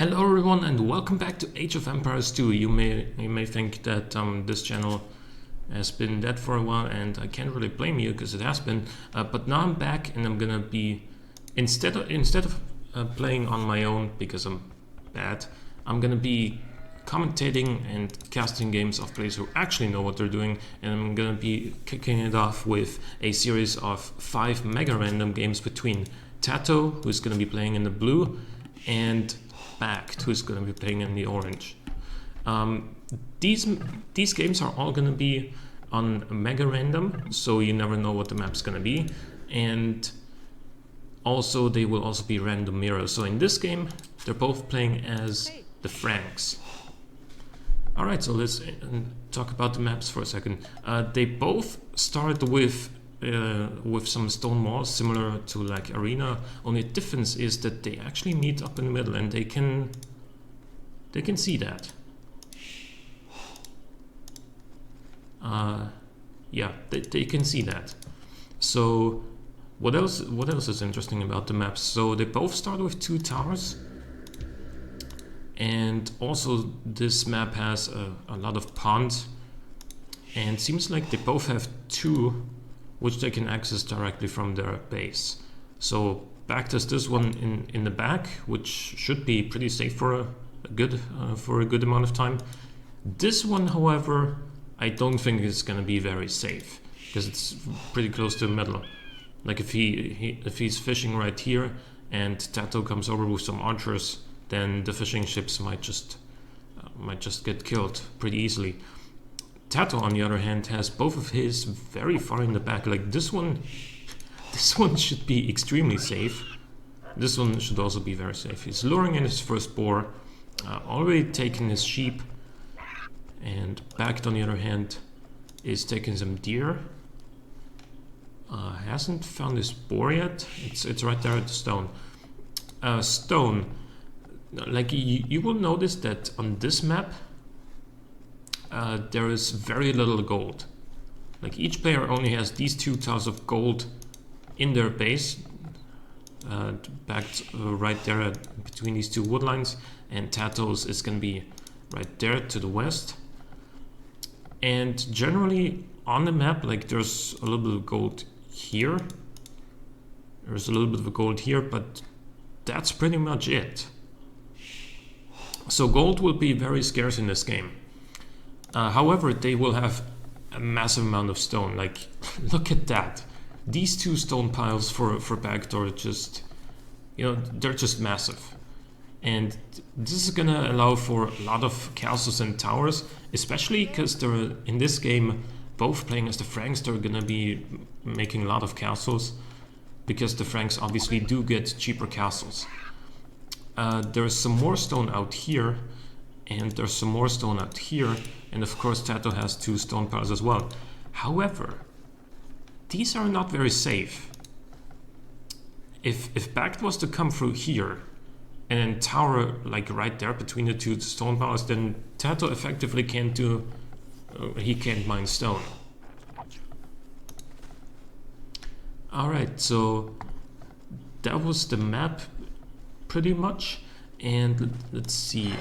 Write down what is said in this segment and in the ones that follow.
Hello everyone and welcome back to Age of Empires 2. You may think that this channel has been dead for a while, and I can't really blame you because it has been. But now I'm back and I'm gonna be instead of playing on my own because I'm bad, I'm gonna be commentating and casting games of players who actually know what they're doing, and I'm gonna be kicking it off with a series of 5 mega random games between TatoH, who's gonna be playing in the blue, and BacT, who's going to be playing in the orange. These games are all going to be on mega random, so you never know what the map's going to be, and also they will also be random mirrors. So in this game they're both playing as the Franks. Alright, so let's talk about the maps for a second. They both start with some stone walls similar to like Arena. Only difference is that they actually meet up in the middle, and they can see that. Yeah, they can see that. So what else is interesting about the maps? So they both start with 2 towers, and also this map has a lot of ponds, and seems like they both have 2 which they can access directly from their base. So BacT has this one in the back, which should be pretty safe for a good amount of time. This one, however, I don't think is going to be very safe because it's pretty close to the middle. Like if he's fishing right here and TatoH comes over with some archers, then the fishing ships might just get killed pretty easily. TatoH, on the other hand, has both of his very far in the back. Like this one should be extremely safe. This one should also be very safe. He's luring in his first boar, already taken his sheep, and BacT, on the other hand, is taking some deer. Hasn't found his boar yet. It's right there at the stone. Stone. Like you will notice that on this map, there is very little gold. Like each player only has these 2 tiles of gold in their base, BacT right there between these 2 wood lines, and TatoH's is going to be right there to the west. And generally on the map, like there's a little bit of gold here, there's a little bit of gold here, but that's pretty much it. So gold will be very scarce in this game. However, they will have a massive amount of stone. Like, look at that. These 2 stone piles for BacT are just, they're just massive. And this is gonna allow for a lot of castles and towers, especially because they're, in this game, both playing as the Franks, they're gonna be making a lot of castles, because the Franks obviously do get cheaper castles. There's some more stone out here, and there's some more stone out here, and of course TatoH has 2 stone piles as well. However, these are not very safe. If BacT was to come through here and then tower like right there between the 2 stone piles, then TatoH effectively can't do, he can't mine stone. Alright, so that was the map pretty much. And let's see,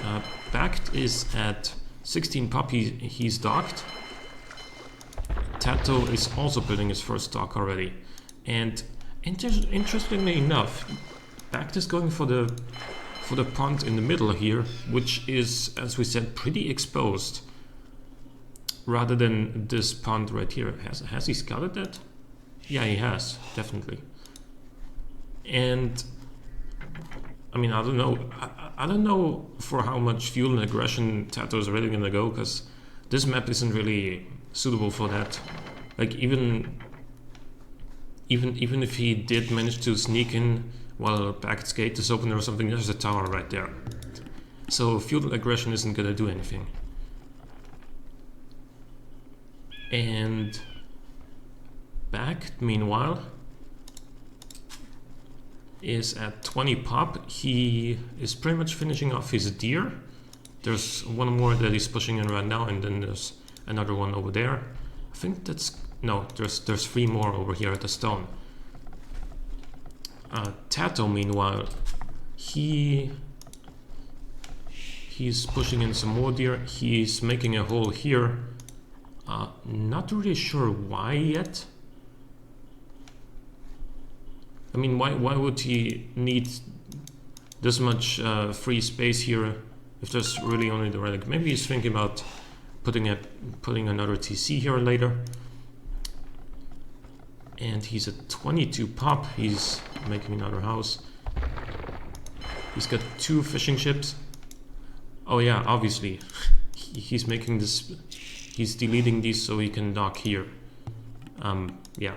BacT is at 16 pop, he's docked. TatoH is also building his first dock already. And interestingly enough, BacT is going for the pond in the middle here, which is, as we said, pretty exposed, rather than this pond right here. Has he scouted that? Yeah, he has, definitely. And I mean, I don't know. I don't know for how much fuel and aggression TatoH is really gonna go, because this map isn't really suitable for that. Like even if he did manage to sneak in while BacT's gate is open or something, there's a tower right there. So fuel and aggression isn't gonna do anything. And BacT, meanwhile, is at 20 pop. He is pretty much finishing off his deer. There's one more that he's pushing in right now, and then there's another one over there. I think that's, no, there's 3 more over here at the stone. TatoH, meanwhile, he He's pushing in some more deer. He's making a hole here. Not really sure why yet. I mean, why would he need this much free space here if there's really only the relic? Maybe he's thinking about putting another TC here later. And he's at 22 pop. He's making another house. He's got 2 fishing ships. Oh yeah, obviously. He's making this... He's deleting these so he can dock here. Yeah.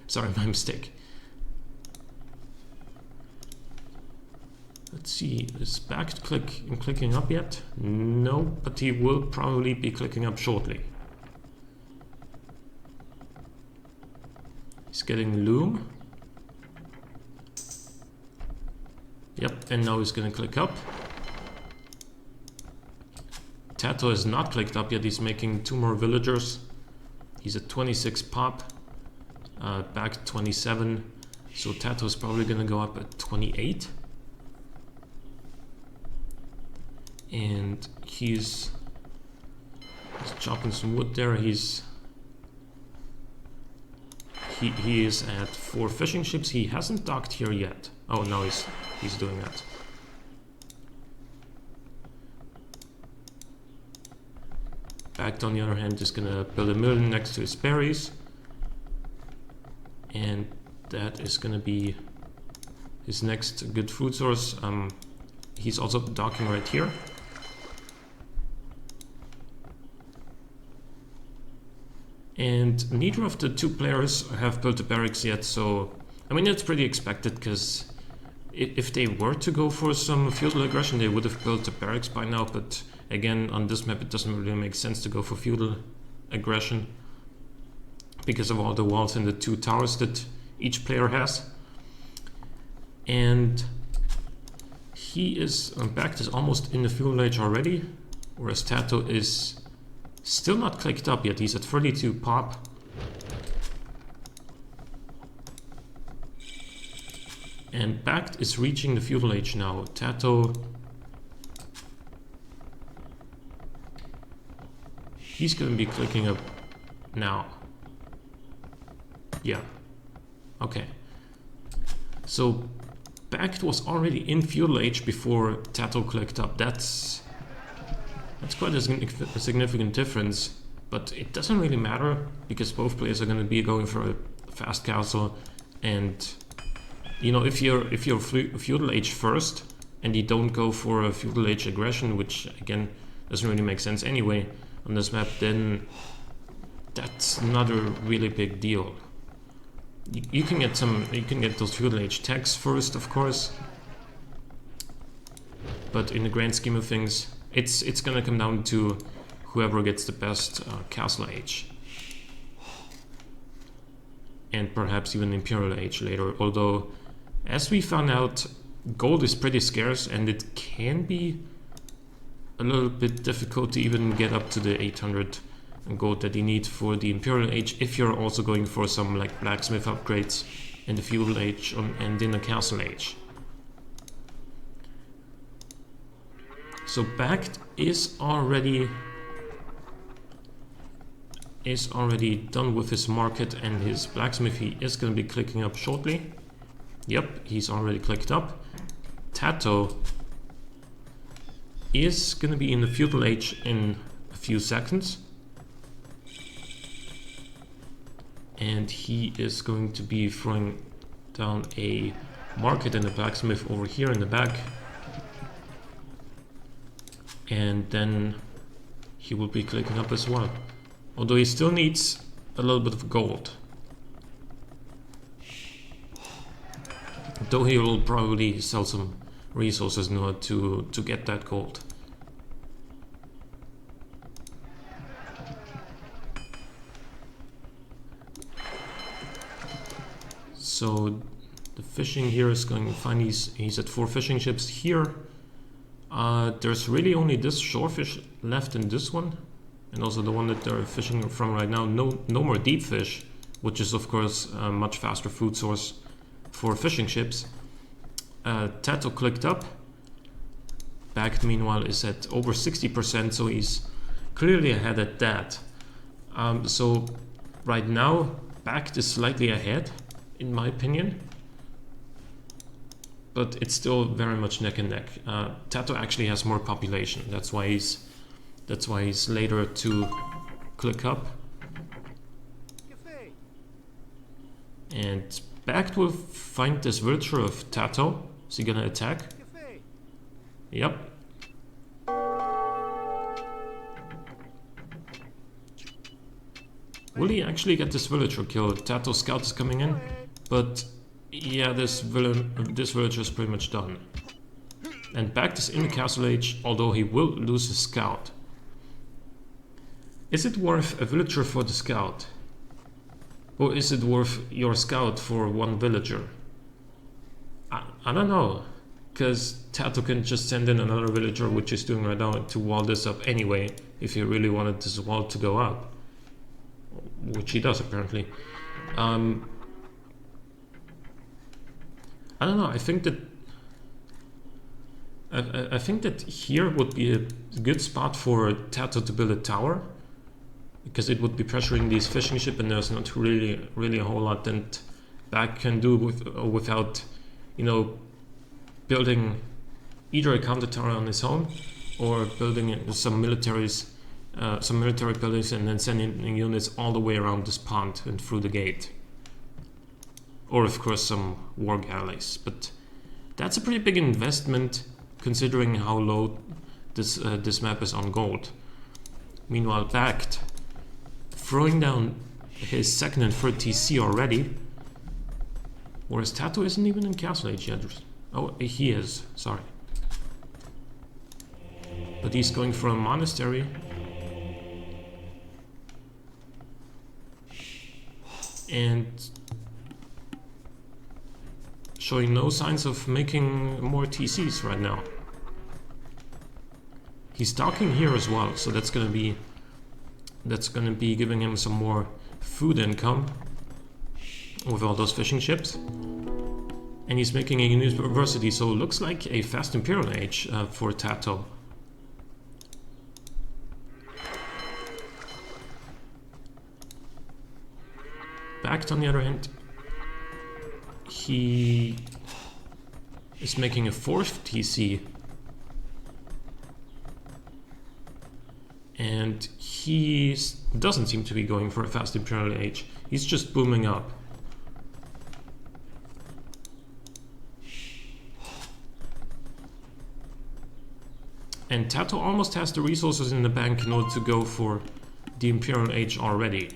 Sorry, my mistake. Let's see, is BacT clicking up yet? No, but he will probably be clicking up shortly. He's getting loom. Yep, and now he's gonna click up. TatoH is not clicked up yet, he's making 2 more villagers. He's at 26 pop, BacT 27, so TatoH is probably gonna go up at 28. And he's chopping some wood there. He is at 4 fishing ships. He hasn't docked here yet. Oh, now he's doing that. BacT, on the other hand, is gonna build a mill next to his berries, and that is gonna be his next good food source. He's also docking right here. And neither of the 2 players have built the barracks yet, so I mean it's pretty expected, because if they were to go for some feudal aggression they would have built the barracks by now, but again on this map it doesn't really make sense to go for feudal aggression because of all the walls and the 2 towers that each player has. And BacT is almost in the feudal age already, whereas TatoH is still not clicked up yet. He's at 32 pop. And BacT is reaching the feudal age now. TatoH, he's going to be clicking up now. Yeah. Okay. So BacT was already in feudal age before TatoH clicked up. That's quite a significant difference, but it doesn't really matter because both players are going to be going for a fast castle, and you know, if you're feudal age first and you don't go for a feudal age aggression, which again doesn't really make sense anyway on this map, then that's not a really big deal. You can get those feudal age techs first, of course, but in the grand scheme of things, it's gonna come down to whoever gets the best castle age, and perhaps even imperial age later. Although, as we found out, gold is pretty scarce, and it can be a little bit difficult to even get up to the 800 gold that you need for the imperial age if you're also going for some like blacksmith upgrades in the feudal age and in the castle age. So BacT is already done with his market and his blacksmith. He is going to be clicking up shortly. Yep, he's already clicked up. TatoH is going to be in the feudal age in a few seconds. And he is going to be throwing down a market and a blacksmith over here in the back. And then he will be clicking up as well. Although he still needs a little bit of gold. Though he will probably sell some resources in order to get that gold. So the fishing here is going fine. He's at 4 fishing ships here. There's really only this shorefish left in this one, and also the one that they're fishing from right now. No more deep fish, which is of course a much faster food source for fishing ships. TatoH clicked up. BacT meanwhile is at over 60%, so he's clearly ahead at that. So right now BacT is slightly ahead in my opinion, but it's still very much neck and neck. TatoH actually has more population. That's why he's later to click up. And BacT will find this villager of TatoH. Is he gonna attack? Yep. Will he actually get this villager killed? TatoH scout is coming in, but yeah, this villager is pretty much done. And BacT is in the castle age, although he will lose his scout. Is it worth a villager for the scout? Or is it worth your scout for one villager? I don't know, because TatoH can just send in another villager, which he's doing right now, to wall this up anyway, if he really wanted this wall to go up. Which he does, apparently. I don't know, I think that here would be a good spot for TatoH to build a tower, because it would be pressuring these fishing ships, and there's not really a whole lot that BacT can do without, you know, building either a counter tower on his own or building some military buildings and then sending units all the way around this pond and through the gate. Or of course some war galleys, but that's a pretty big investment considering how low this map is on gold. Meanwhile BacT throwing down his second and third TC already, whereas TatoH isn't even in Castle Age yet. Oh, he is, sorry. But he's going for a monastery. And showing no signs of making more TCs right now. He's docking here as well, so that's gonna be giving him some more food income with all those fishing ships. And he's making a university, so it looks like a fast Imperial Age for TatoH. BacT, on the other hand, he is making a fourth TC, and he doesn't seem to be going for a fast Imperial Age. He's just booming up. And TatoH almost has the resources in the bank in order to go for the Imperial Age already.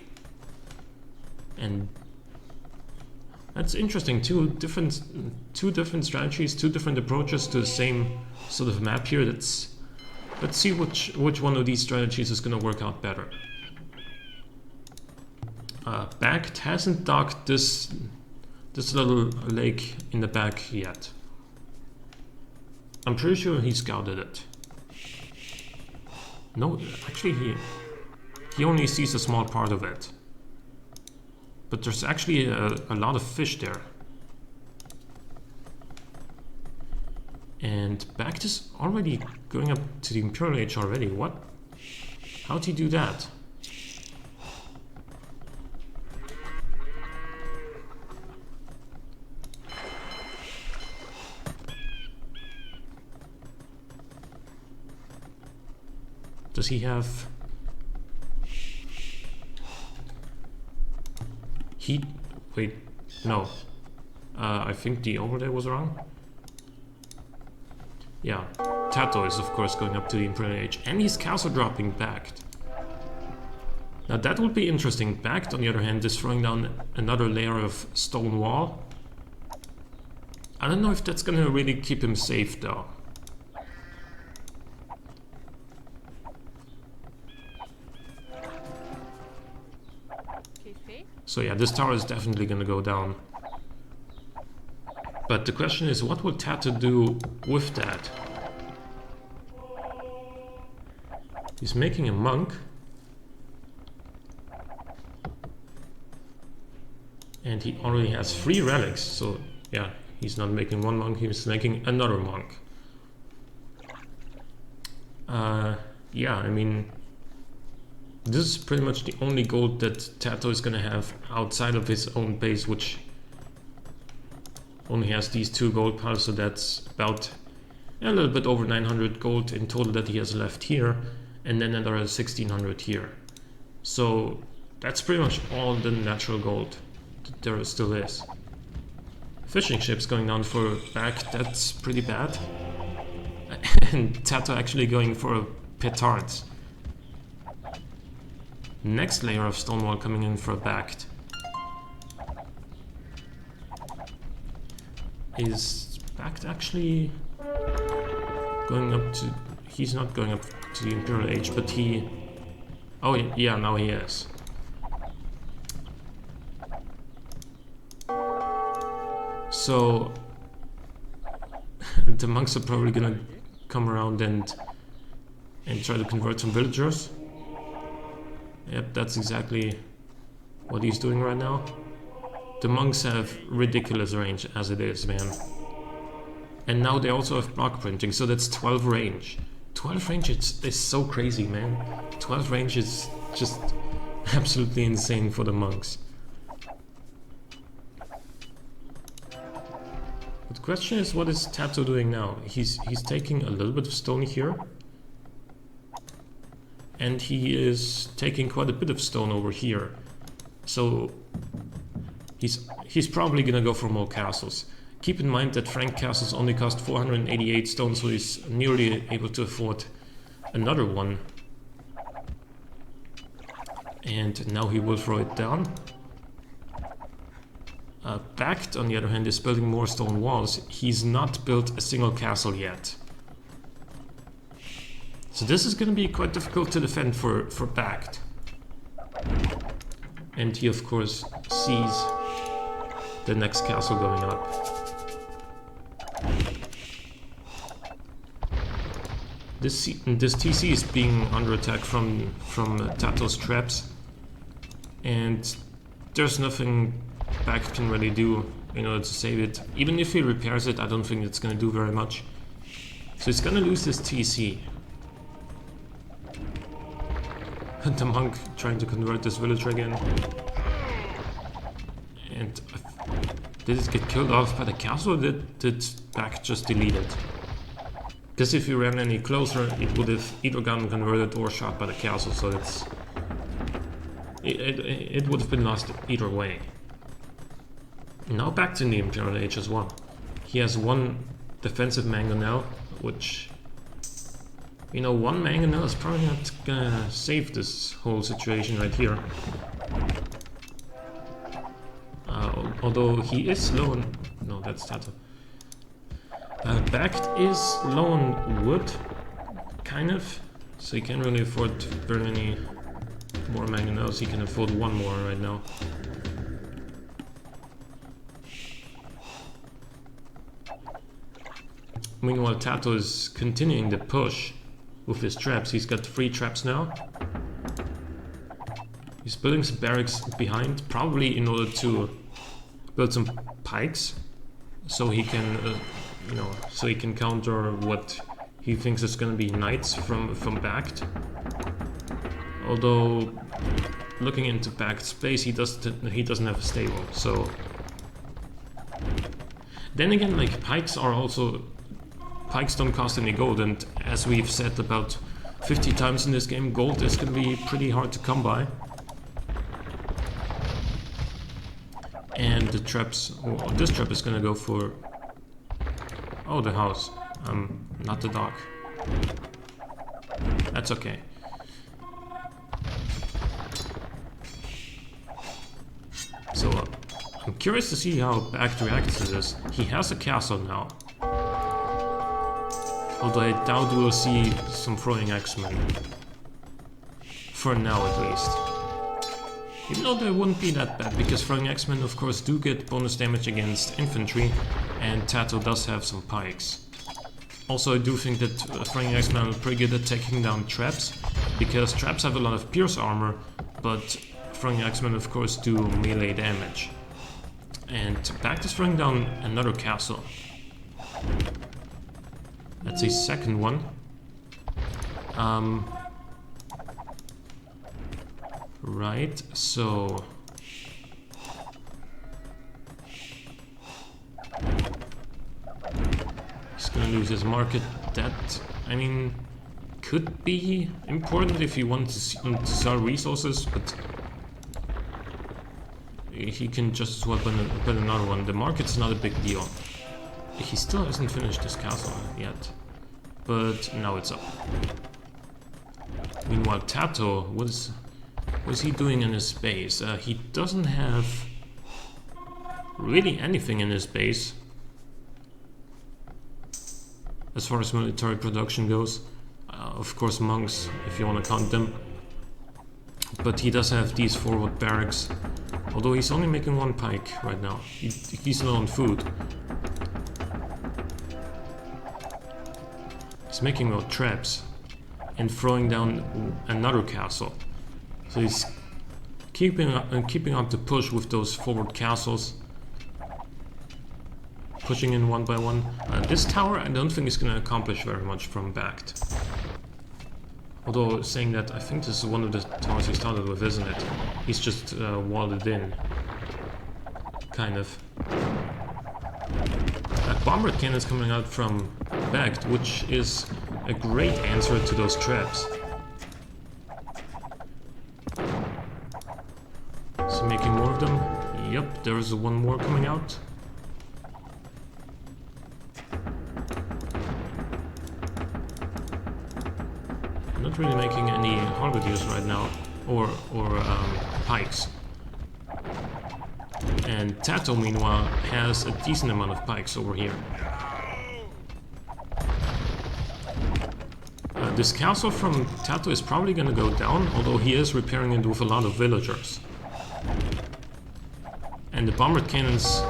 And that's interesting. Two different strategies, two different approaches to the same sort of map here. Let's see which one of these strategies is going to work out better. BacT hasn't docked this little lake in the back yet. I'm pretty sure he scouted it. No, actually he only sees a small part of it. But there's actually a lot of fish there. And BacT is already going up to the Imperial Age already. What? How'd he do that? Does he have... Wait, no. I think the overlay was wrong. Yeah, TatoH is of course going up to the Imperial Age, and he's castle dropping BacT. Now that would be interesting. BacT, on the other hand, is throwing down another layer of stone wall. I don't know if that's gonna really keep him safe though. So yeah, this tower is definitely gonna go down. But the question is, what will TatoH do with that? He's making a monk. And he already has 3 relics, so yeah, he's not making one monk, he's making another monk. Yeah, I mean, this is pretty much the only gold that TatoH is gonna have outside of his own base, which only has these 2 gold piles, so that's about a little bit over 900 gold in total that he has left here, and then another 1600 here. So that's pretty much all the natural gold that there still is. Fishing ships going down for BacT, that's pretty bad. And TatoH actually going for a petard. Next layer of stonewall coming in for BacT. Is BacT actually going up to... He's not going up to the Imperial Age, but he... Oh yeah, now he is. So the monks are probably gonna come around and try to convert some villagers. Yep, that's exactly what he's doing right now. The monks have ridiculous range as it is, man. And now they also have block printing, so that's 12 range. 12 range is so crazy, man. 12 range is just absolutely insane for the monks. But the question is, what is TatoH doing now? He's taking a little bit of stone here. And he is taking quite a bit of stone over here. So he's probably gonna go for more castles. Keep in mind that Frank castles only cost 488 stone, so he's nearly able to afford another one. And now he will throw it down. BacT, on the other hand, is building more stone walls. He's not built a single castle yet. So this is going to be quite difficult to defend for BacT. And he of course sees the next castle going up. This TC is being under attack from TatoH's traps, and there's nothing BacT can really do in order to save it. Even if he repairs it, I don't think it's going to do very much. So he's going to lose this TC. The monk trying to convert this villager again. And did it get killed off by the castle, or did BacT just delete it? Because if he ran any closer, it would have either gotten converted or shot by the castle, so it would have been lost either way. Now BacT in the Imperial Age as well. He has one defensive mangonel, which... You know, one mangonel is probably not gonna save this whole situation right here. Although he is low on... No, that's TatoH. BacT is low on wood, kind of. So he can't really afford very many more mangonels. He can afford one more right now. Meanwhile, TatoH is continuing the push with his traps. He's got 3 traps now. He's building some barracks behind, probably in order to build some pikes, so he can, you know, so he can counter what he thinks is going to be knights from BacT. Although, looking into BacT's base, he doesn't have a stable. So, then again, like pikes don't cost any gold, and as we've said about 50 times in this game, gold is going to be pretty hard to come by. And the traps, well, this trap is going to go for, oh, the house, not the dock. That's okay. So I'm curious to see how BacT reacts to this. He has a castle now. Although I doubt we'll see some throwing axemen. For now, at least. Even though they wouldn't be that bad, because throwing axemen, of course, do get bonus damage against infantry, and TatoH does have some pikes. Also, I do think that throwing axemen are pretty good at taking down traps, because traps have a lot of pierce armor, but throwing axemen, of course, do melee damage. And BacT is throwing down another castle. That's a second one. Right, so he's gonna lose his market. That, I mean, could be important if you want to sell resources, but he can just as well put another one. The market's not a big deal. He still hasn't finished his castle yet, but now it's up. Meanwhile, Tato, what is he doing in his base? He doesn't have really anything in his base as far as military production goes. Of course, monks, if you want to count them. But he does have these forward barracks, although he's only making one pike right now. He's low on food. He's making more traps and throwing down another castle. So he's keeping up the push with those forward castles, pushing in one by one. This tower I don't think is going to accomplish very much from BacT. Although saying that, I think this is one of the towers he started with, isn't it? He's just walled it in, kind of. Bomber cannons coming out from BacT, which is a great answer to those traps. So making more of them. Yep, there's one more coming out. Not really making any halberdiers right now, or pikes. And Tato, meanwhile, has a decent amount of pikes over here. This castle from Tato is probably going to go down, although he is repairing it with a lot of villagers. And the bomber cannons,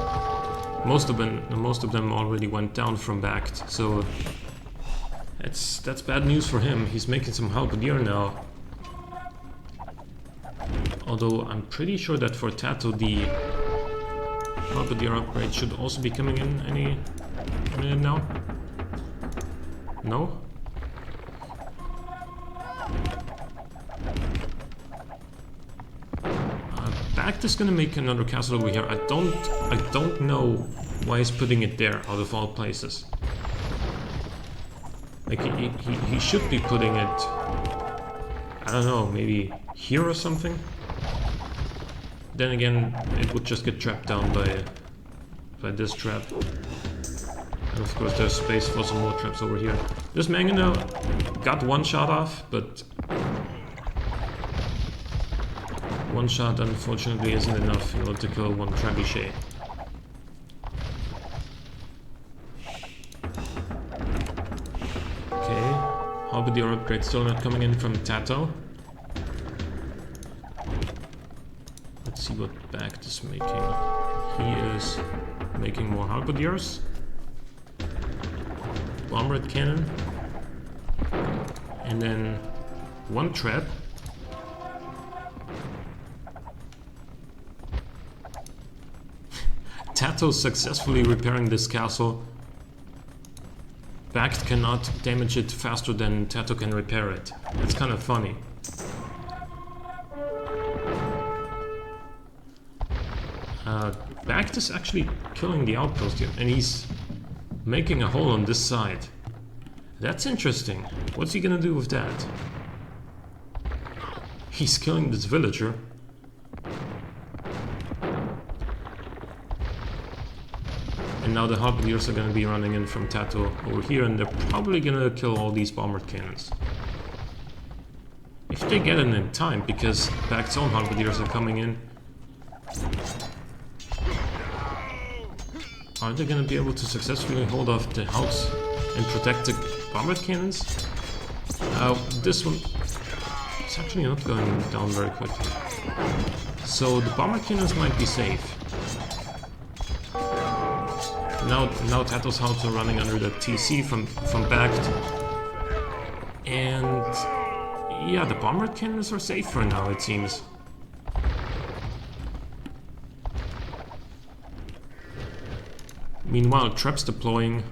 most of them already went down from BacT, so that's bad news for him. He's making some halberdier now. Although I'm pretty sure that for Tato the halberdier upgrade should also be coming in any minute now. No? BacT is gonna make another castle over here. I don't know why he's putting it there out of all places. Like he should be putting it, I don't know, maybe here or something. Then again, it would just get trapped down by this trap. And of course there's space for some more traps over here. This Mangano got one shot off, but one shot unfortunately isn't enough in order to kill one trebuchet. Okay, halberdier upgrade still not coming in from Tato. Let's see what BacT is making. He is making more halberdiers. Bomber cannon. And then one trap. Tato successfully repairing this castle. BacT cannot damage it faster than Tato can repair it. It's kind of funny. BacT is actually killing the outpost here, and he's making a hole on this side. That's interesting. What's he gonna do with that? He's killing this villager. And now the halberdiers are gonna be running in from Tato over here, and they're probably gonna kill all these bomber cannons. If they get it in time, because BacT's own halberdiers are coming in. Are they gonna be able to successfully hold off the house and protect the bomber cannons? This one is actually not going down very quickly. So the bomber cannons might be safe. Now Tato's house are running under the TC from BacT. And yeah, the bomber cannons are safe for now, it seems. Meanwhile, traps deploying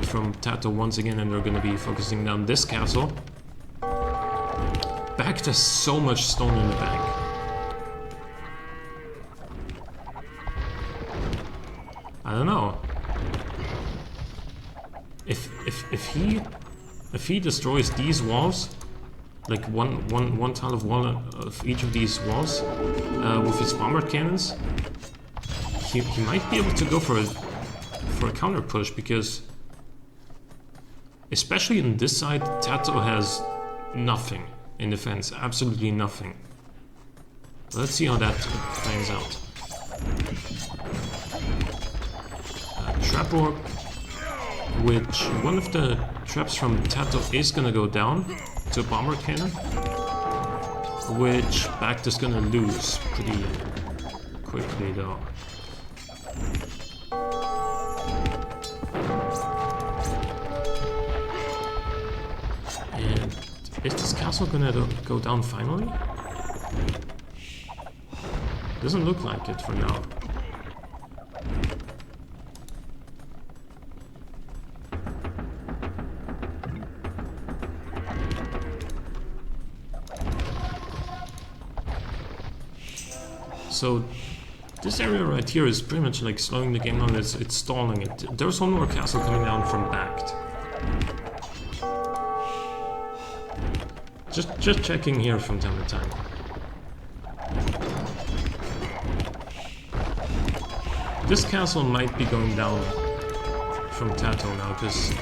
from Tato once again, and they're gonna be focusing down this castle. BacT has so much stone in the bank. I don't know. If he destroys these walls, like one tile of wall of each of these walls, with his bomber cannons, he might be able to go for a counter push, because especially on this side, TatoH has nothing in defense, absolutely nothing. Let's see how that plays out. Trap orb, which one of the traps from TatoH is gonna go down to a bomber cannon, which BacT is gonna lose pretty quickly though. And is this castle gonna go down finally? Doesn't look like it for now. So this area right here is pretty much like slowing the game down. It's stalling it. There's one more castle coming down from BacT. Just checking here from time to time. This castle might be going down from TatoH now, because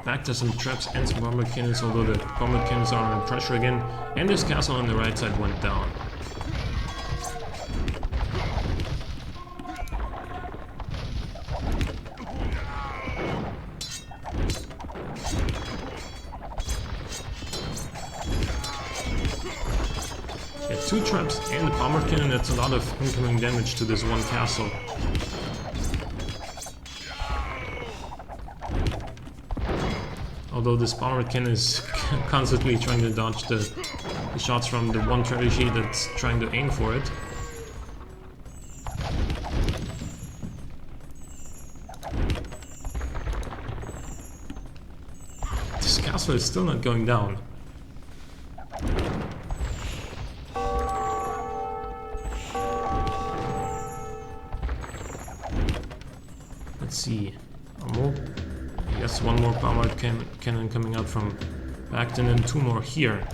BacT has some traps and some bomber cannons, although the bomber cannons are under pressure again, and this castle on the right side went down. Two traps and the bomber cannon, that's a lot of incoming damage to this one castle. Although this bomber cannon is constantly trying to dodge the shots from the one TatoH that's trying to aim for it. This castle is still not going down. Let's see. Yes, one more bomber cannon coming out from BacT, and then two more here.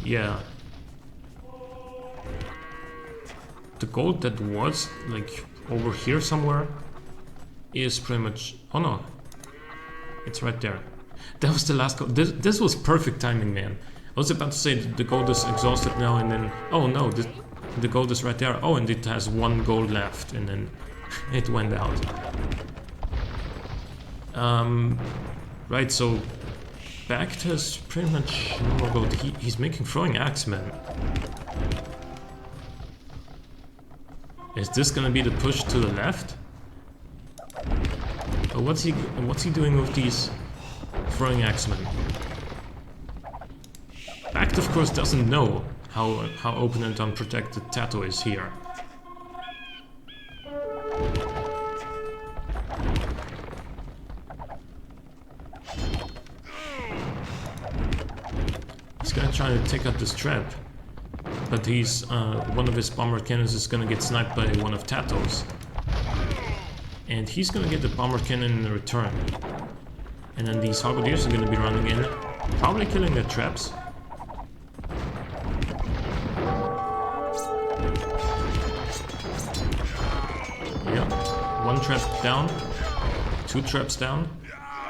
Yeah. The gold that was like over here somewhere is pretty much... Oh no, it's right there. That was the last gold. This was perfect timing, man. I was about to say the gold is exhausted now, and then, oh no, the gold is right there. Oh, and it has one gold left, and then it went out. Right, so BacT has pretty much no more gold. He's making throwing axemen. Is this gonna be the push to the left? Or what's he doing with these throwing axemen? BacT, of course, doesn't know how open and unprotected TatoH is here. He's gonna try to take out this trap, but one of his bomber cannons is gonna get sniped by one of TatoH's. And he's gonna get the bomber cannon in return. And then these halberdiers are gonna be running in, probably killing their traps. One trap down, two traps down.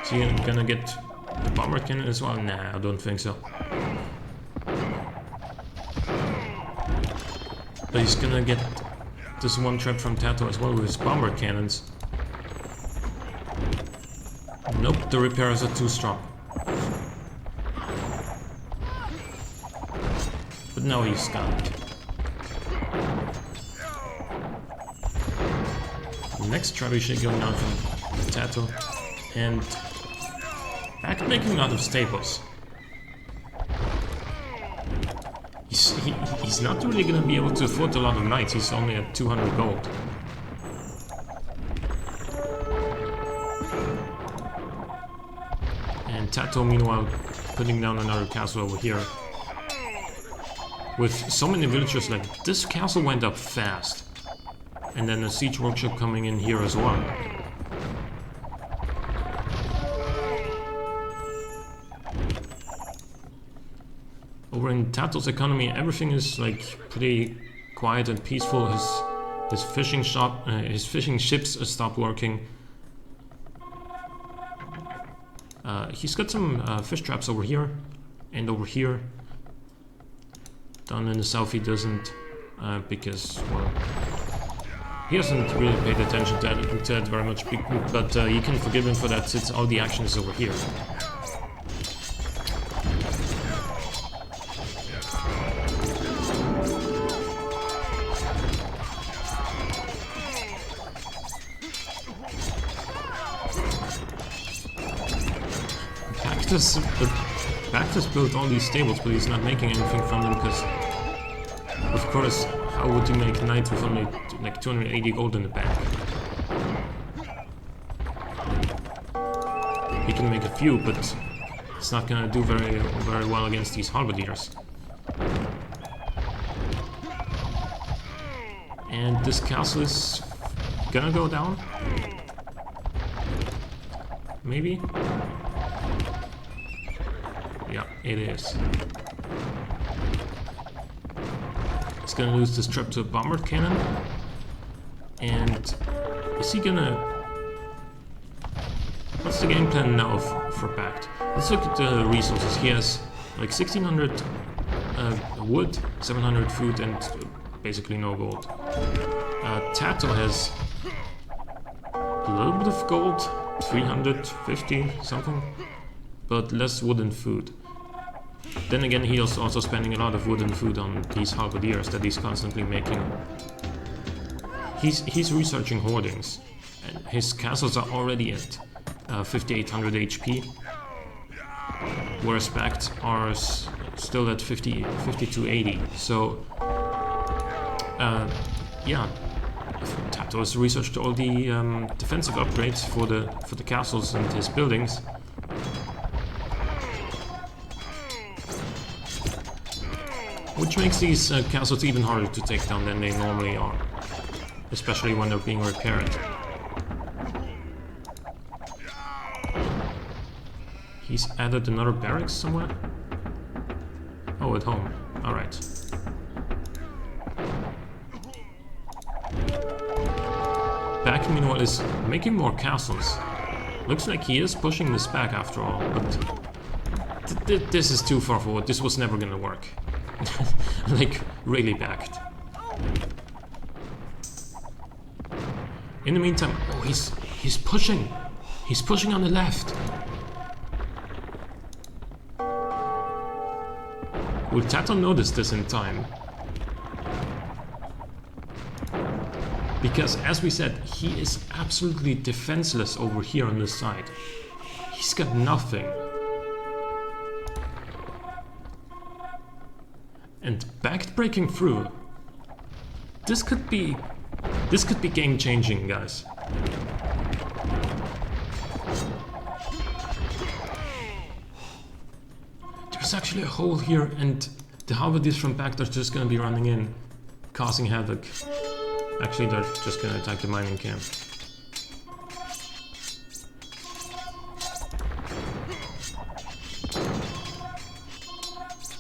Is he gonna get the bomber cannon as well? Nah, I don't think so. But he's gonna get this one trap from TatoH as well with his bomber cannons. Nope, the repairs are too strong. But now he's got it. Next TatoH going on from TatoH, and BacT making a lot of staples. He's not really going to be able to afford a lot of knights. He's only at 200 gold. TatoH, meanwhile, putting down another castle over here. With so many villagers, like, this castle went up fast. And then a siege workshop coming in here as well. Over in TatoH's economy, everything is like pretty quiet and peaceful. His fishing shop, his fishing ships stopped working. He's got some fish traps over here and over here. Down in the south he doesn't, because, well, he hasn't really paid attention to that very much, but you can forgive him for that since all the action is over here. BacT built all these stables, but he's not making anything from them because, of course, how would you make knights with only like 280 gold in the bank? He can make a few, but it's not gonna do very well against these halberdiers. And this castle is gonna go down? Maybe? Yeah, it is. He's gonna lose this trap to a bomber cannon. And is he gonna... What's the game plan now for BacT? Let's look at the resources. He has like 1600 wood, 700 food, and basically no gold. TatoH has a little bit of gold, 350 something, but less wood and food. Then again, he's also spending a lot of wood and food on these halberdiers that he's constantly making. He's researching hoardings, and his castles are already at 5800 HP, whereas BacT are still at 5280. So, yeah, TatoH has researched all the defensive upgrades for the castles and his buildings. Which makes these castles even harder to take down than they normally are, especially when they're being repaired. He's added another barracks somewhere? Oh, at home. Alright. BacT, meanwhile, is making more castles. Looks like he is pushing this back after all, but this is too far forward. This was never gonna work. Like, really BacT. In the meantime, oh, he's pushing. He's pushing on the left. Will TatoH notice this in time? Because, as we said, he is absolutely defenseless over here on this side. He's got nothing. And BacT breaking through. This could be game-changing, guys. There's actually a hole here, and the halberdiers from BacT are just gonna be running in, causing havoc. Actually, they're just gonna attack the mining camp.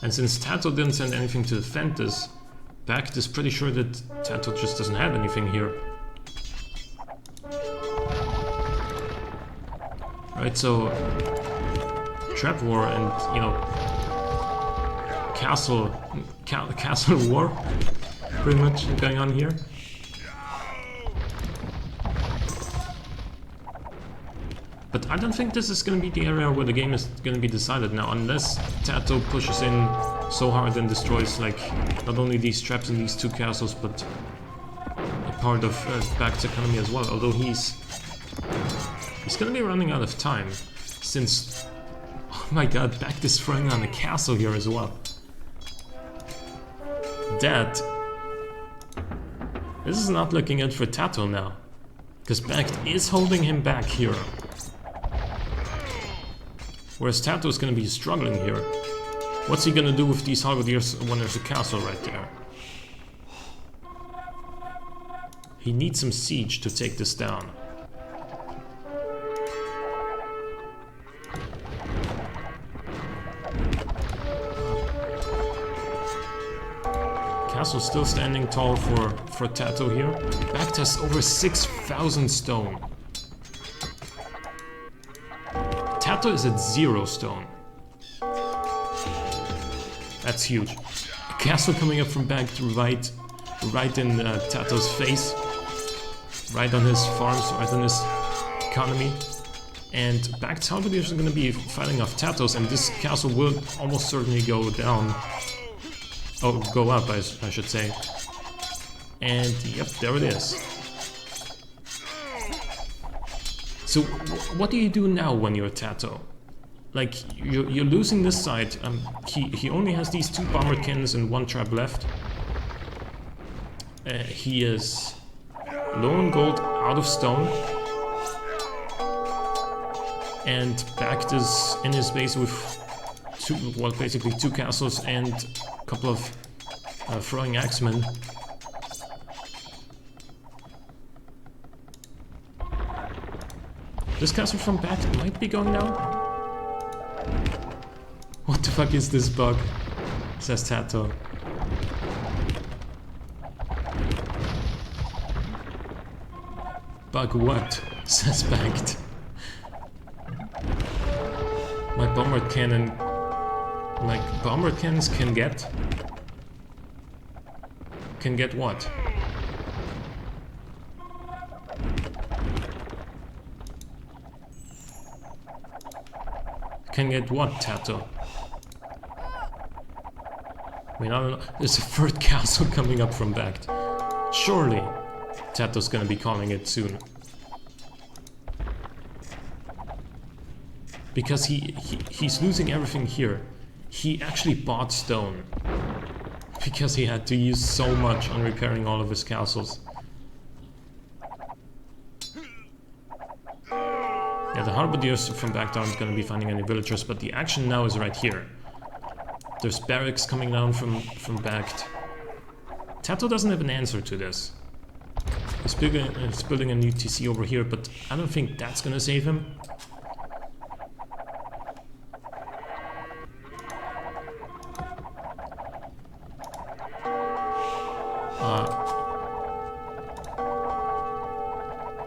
And since TatoH didn't send anything to defend this, BacT is pretty sure that TatoH just doesn't have anything here. Right, so trap war and, you know, castle war pretty much going on here. But I don't think this is going to be the area where the game is going to be decided now, unless TatoH pushes in so hard and destroys, like, not only these traps in these two castles, but a part of BacT's economy as well. Although he's going to be running out of time, since, oh my god, BacT is throwing on a castle here as well. This is not looking good for TatoH now, because BacT is holding him back here. Whereas Tato is going to be struggling here. What's he going to do with these halberdiers when there's a castle right there? He needs some siege to take this down. Castle still standing tall for Tato here. BacT has over 6,000 stone. Tato is at 0 stone. That's huge. A castle coming up from BacT right in Tato's face. Right on his farms, right on his economy. And BacT's halberdiers are going to be fighting off Tato's, and this castle will almost certainly go down. Oh, go up, I should say. And yep, there it is. So what do you do now when you're Tato? Like, you're losing this side. He only has these 2 bomber cannons and 1 trap left. He is low on gold, out of stone. And BacT is in his base with basically 2 castles and a couple of throwing axemen. This castle from BacT might be going down. What the fuck is this bug? Says Tato. Bug what? Says BacT. My bomber cannon... Like, bomber cannons can get... Can get what? Can get what, Tato? I mean, I don't know. There's a 3rd castle coming up from BacT. Surely, Tato's gonna be calling it soon. Because he's losing everything here. He actually bought stone. Because he had to use so much on repairing all of his castles. Yeah, the halberdiers from BacT aren't going to be finding any villagers, but the action now is right here. There's barracks coming down from BacT. Tato doesn't have an answer to this. He's building a new TC over here, but I don't think that's going to save him.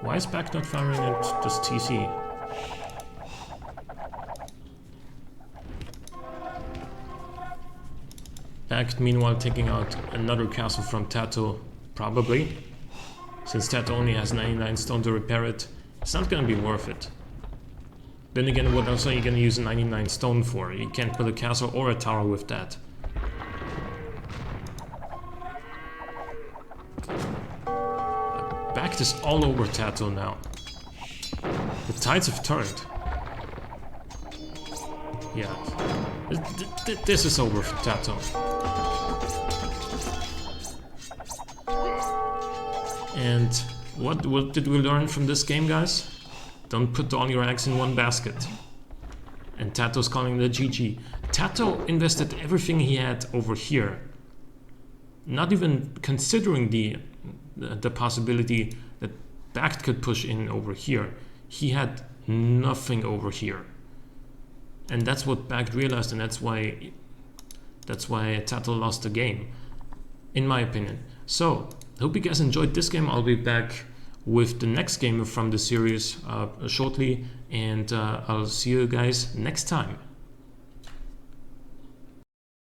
Why is BacT not firing at this TC? BacT meanwhile taking out another castle from Tato, probably. Since Tato only has 99 stone to repair it, it's not gonna be worth it. Then again, what else are you gonna use 99 stone for? You can't build a castle or a tower with that. BacT is all over Tato now. The tides have turned. Yeah. This is over for Tato. And what did we learn from this game, guys? Don't put all your eggs in one basket. And Tato's calling the GG. Tato invested everything he had over here. Not even considering the possibility that BacT could push in over here. He had nothing over here. And that's what BacT realized, and that's why Tato lost the game, in my opinion. So, I hope you guys enjoyed this game. I'll be back with the next game from the series shortly, and I'll see you guys next time.